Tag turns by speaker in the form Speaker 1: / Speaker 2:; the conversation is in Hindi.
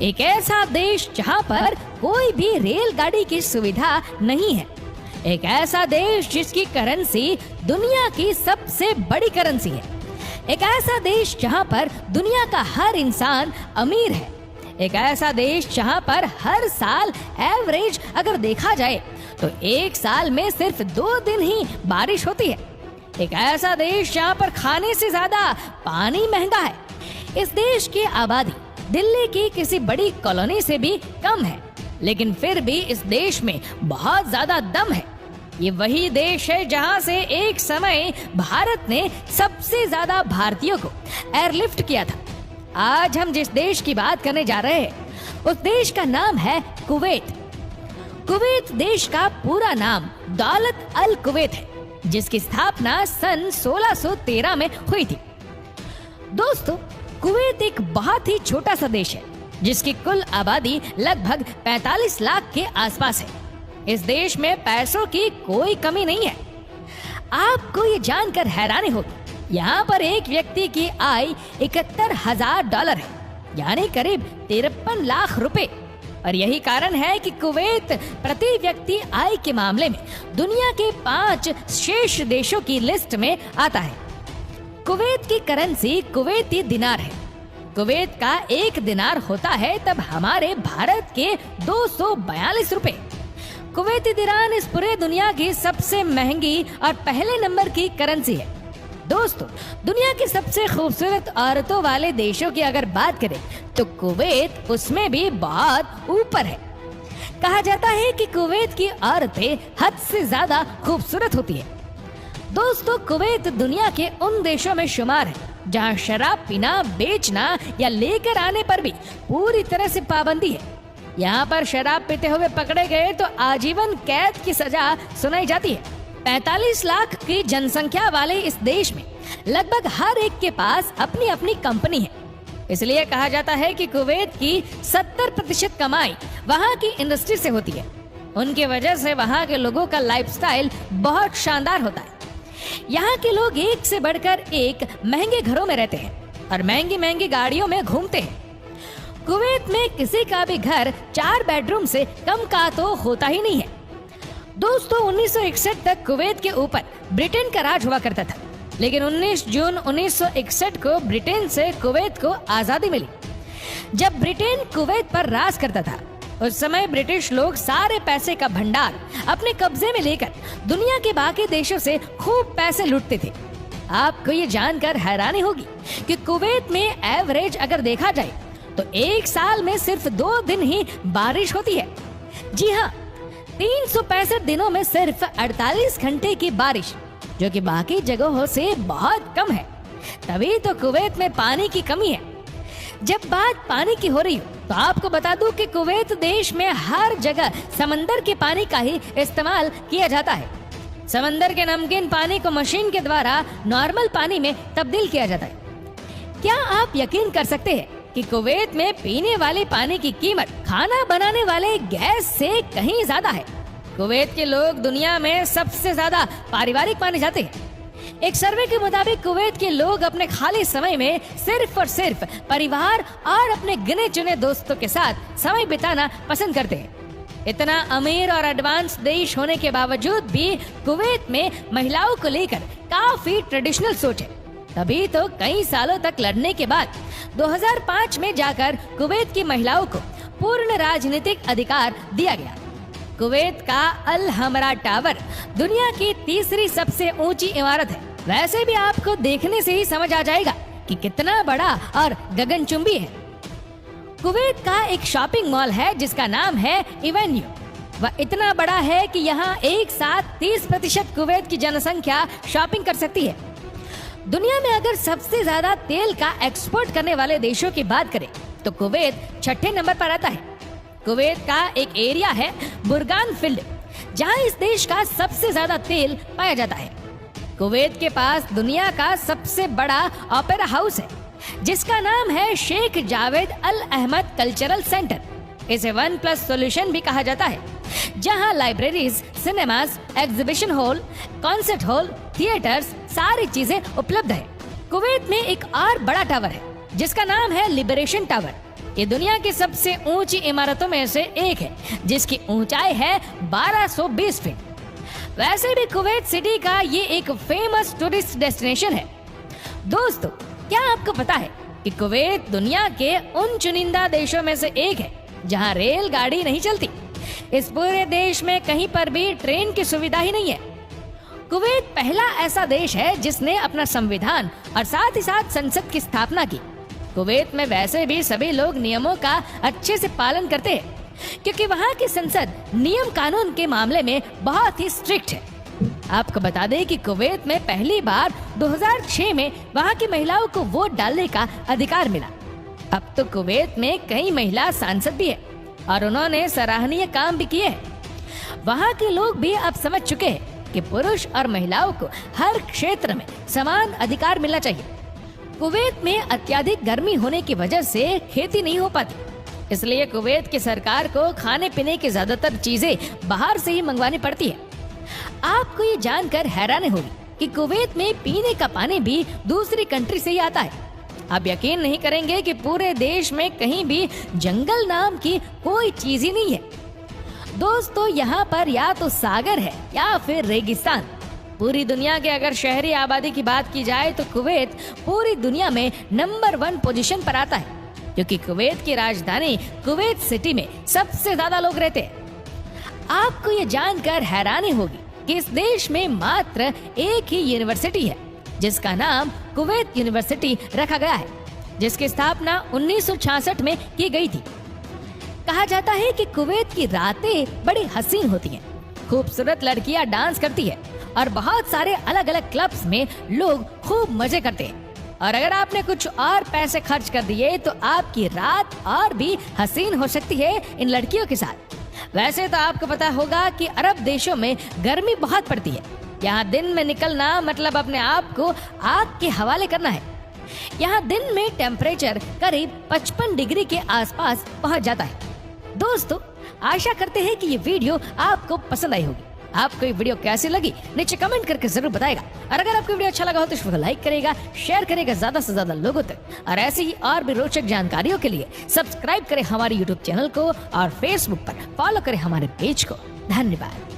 Speaker 1: एक ऐसा देश जहां पर कोई भी रेलगाड़ी की सुविधा नहीं है। एक ऐसा देश जिसकी करेंसी दुनिया की सबसे बड़ी करेंसी है। एक ऐसा देश जहां पर दुनिया का हर इंसान अमीर है। एक ऐसा देश जहां पर हर साल एवरेज अगर देखा जाए तो एक साल में सिर्फ 2 दिन ही बारिश होती है। एक ऐसा देश जहां पर खाने से ज्यादा पानी महंगा है। इस देश की आबादी दिल्ली की किसी बड़ी कॉलोनी से भी कम है, लेकिन फिर भी इस देश में बहुत ज्यादा दम है। ये वही देश है जहां से एक समय भारत ने सबसे ज्यादा भारतीयों को एयरलिफ्ट किया था। आज हम जिस देश की बात करने जा रहे हैं उस देश का नाम है कुवैत। कुवैत देश का पूरा नाम दौलत अल कुवैत है, जिसकी स्थापना सन 1613 में हुई थी। दोस्तों, कुवैत एक बहुत ही छोटा सा देश है जिसकी कुल आबादी लगभग 45 लाख के आसपास है। इस देश में पैसों की कोई कमी नहीं है। आपको ये जानकर हैरानी होगी, यहाँ पर एक व्यक्ति की आय $71,000 है, यानी करीब 53 लाख रुपए। और यही कारण है कि कुवैत प्रति व्यक्ति आय के मामले में दुनिया के 5 शीर्ष देशों की लिस्ट में आता है। कुवैत की करेंसी कुवैती दिनार है। कुवैत का 1 दिनार होता है तब हमारे भारत के 242 रुपए। कुवैती दिनार इस पूरे दुनिया की सबसे महंगी और पहले नंबर की करेंसी है। दोस्तों, दुनिया की सबसे खूबसूरत औरतों वाले देशों की अगर बात करें तो कुवैत उसमें भी बहुत ऊपर है। कहा जाता है कि कुवैत की औरतें हद से ज्यादा खूबसूरत होती है। दोस्तों, कुवैत दुनिया के उन देशों में शुमार है जहां शराब पीना, बेचना या लेकर आने पर भी पूरी तरह से पाबंदी है। यहाँ पर शराब पीते हुए पकड़े गए तो आजीवन कैद की सजा सुनाई जाती है। 45 लाख की जनसंख्या वाले इस देश में लगभग हर एक के पास अपनी अपनी कंपनी है। इसलिए कहा जाता है कि कुवैत की 70% कमाई वहाँ की इंडस्ट्री से होती है। उनकी वजह से वहाँ के लोगों का लाइफस्टाइल बहुत शानदार होता है। यहाँ के लोग एक से बढ़कर एक महंगे घरों में रहते हैं और महंगी महंगी गाड़ियों में घूमते हैं। कुवैत में किसी का भी घर 4 बेडरूम से कम का तो होता ही नहीं है। दोस्तों, 1961 तक कुवैत के ऊपर ब्रिटेन का राज हुआ करता था, लेकिन 19 जून 1961 को ब्रिटेन से कुवैत को आजादी मिली। जब ब्रिटेन कुवैत पर राज करता था उस समय ब्रिटिश लोग सारे पैसे का भंडार अपने कब्जे में लेकर दुनिया के बाकी देशों से खूब पैसे लूटते थे। आपको ये जानकर हैरानी होगी कि कुवैत में एवरेज अगर देखा जाए तो एक साल में सिर्फ 2 दिन ही बारिश होती है। जी हाँ, 365 दिनों में सिर्फ 48 घंटे की बारिश, जो कि बाकी जगहों से बहुत कम है। तभी तो कुवैत में पानी की कमी है। जब बात पानी की हो रही हो तो आपको बता दूं कि कुवैत देश में हर जगह समंदर के पानी का ही इस्तेमाल किया जाता है। समंदर के नमकीन पानी को मशीन के द्वारा नॉर्मल पानी में तब्दील किया जाता है। क्या आप यकीन कर सकते हैं कि कुवैत में पीने वाले पानी की कीमत खाना बनाने वाले गैस से कहीं ज्यादा है। कुवैत के लोग दुनिया में सबसे ज्यादा पारिवारिक माने जाते हैं। एक सर्वे के मुताबिक कुवैत के लोग अपने खाली समय में सिर्फ और सिर्फ परिवार और अपने गिने चुने दोस्तों के साथ समय बिताना पसंद करते हैं। इतना अमीर और एडवांस देश होने के बावजूद भी कुवैत में महिलाओं को लेकर काफी ट्रेडिशनल सोच है। तभी तो कई सालों तक लड़ने के बाद 2005 में जाकर कुवैत की महिलाओं को पूर्ण राजनीतिक अधिकार दिया गया। कुवैत का अल हमरा टावर दुनिया की 3री सबसे ऊंची इमारत है। वैसे भी आपको देखने से ही समझ आ जाएगा कि कितना बड़ा और गगनचुंबी है। कुवैत का एक शॉपिंग मॉल है जिसका नाम है एवेन्यू। वह इतना बड़ा है कि यहाँ एक साथ 30% कुवैत की जनसंख्या शॉपिंग कर सकती है। दुनिया में अगर सबसे ज्यादा तेल का एक्सपोर्ट करने वाले देशों की बात करें तो कुवैत 6ठे नंबर पर आता है। कुवैत का एक एरिया है बुरगान फील्ड, जहां इस देश का सबसे ज्यादा तेल पाया जाता है। कुवैत के पास दुनिया का सबसे बड़ा ओपेरा हाउस है जिसका नाम है शेख जावेद अल अहमद कल्चरल सेंटर। इसे 1+ सॉल्यूशन भी कहा जाता है, जहां libraries, cinemas, exhibition hall, concert hall, theatres सारी चीजें उपलब्ध है। कुवैत में एक और बड़ा टावर है जिसका नाम है लिबरेशन टावर। ये दुनिया की सबसे ऊंची इमारतों में से एक है, जिसकी ऊंचाई है 1220 फीट। वैसे भी कुवैत सिटी का ये एक फेमस टूरिस्ट डेस्टिनेशन है। दोस्तों, क्या आपको पता है कि कुवैत दुनिया के उन चुनिंदा देशों में से एक है जहां रेलगाड़ी नहीं चलती। इस पूरे देश में कहीं पर भी ट्रेन की सुविधा ही नहीं है। कुवैत पहला ऐसा देश है जिसने अपना संविधान और साथ ही साथ संसद की स्थापना की। कुवैत में वैसे भी सभी लोग नियमों का अच्छे से पालन करते हैं, क्योंकि वहाँ की संसद नियम कानून के मामले में बहुत ही स्ट्रिक्ट है। आपको बता दें कि कुवैत में पहली बार 2006 में वहाँ की महिलाओं को वोट डालने का अधिकार मिला। अब तो कुवैत में कई महिला सांसद भी है और उन्होंने सराहनीय काम भी किए हैं। वहाँ के लोग भी अब समझ चुके हैं कि पुरुष और महिलाओं को हर क्षेत्र में समान अधिकार मिलना चाहिए। कुवैत में अत्यधिक गर्मी होने की वजह से खेती नहीं हो पाती, इसलिए कुवैत की सरकार को खाने पीने की ज्यादातर चीजें बाहर से ही मंगवानी पड़ती है। आपको ये जानकर हैरानी होगी कि कुवैत में पीने का पानी भी दूसरी कंट्री से ही आता है। आप यकीन नहीं करेंगे कि पूरे देश में कहीं भी जंगल नाम की कोई चीज ही नहीं है। दोस्तों, यहाँ पर या तो सागर है या फिर रेगिस्तान। पूरी दुनिया के अगर शहरी आबादी की बात की जाए तो कुवैत पूरी दुनिया में नंबर 1 पोजीशन पर आता है, क्योंकि कुवैत की राजधानी कुवैत सिटी में सबसे ज्यादा लोग रहते हैं। आपको ये जानकर हैरानी होगी कि इस देश में मात्र एक ही यूनिवर्सिटी है जिसका नाम कुवैत यूनिवर्सिटी रखा गया है, जिसकी स्थापना 1966 में की गई थी। कहा जाता है कि कुवैत की रातें बड़ी हसीन होती हैं, खूबसूरत लड़कियां डांस करती है और बहुत सारे अलग अलग क्लब्स में लोग खूब मजे करते हैं। और अगर आपने कुछ और पैसे खर्च कर दिए तो आपकी रात और भी हसीन हो सकती है इन लड़कियों के साथ। वैसे तो आपको पता होगा कि अरब देशों में गर्मी बहुत पड़ती है। यहाँ दिन में निकलना मतलब अपने आप को आग के हवाले करना है। यहाँ दिन में टेम्परेचर करीब 55 डिग्री के आसपास पहुँच जाता है। दोस्तों, आशा करते हैं कि ये वीडियो आपको पसंद आई होगी। आपको ये वीडियो कैसी लगी नीचे कमेंट करके जरूर बताएगा। और अगर आपको वीडियो अच्छा लगा हो तो इसको लाइक करेगा, शेयर करेगा ज्यादा से ज्यादा लोगों तक। और ऐसे ही और भी रोचक जानकारियों के लिए सब्सक्राइब करें हमारे यूट्यूब चैनल को और फेसबुक पर फॉलो करें हमारे पेज को। धन्यवाद।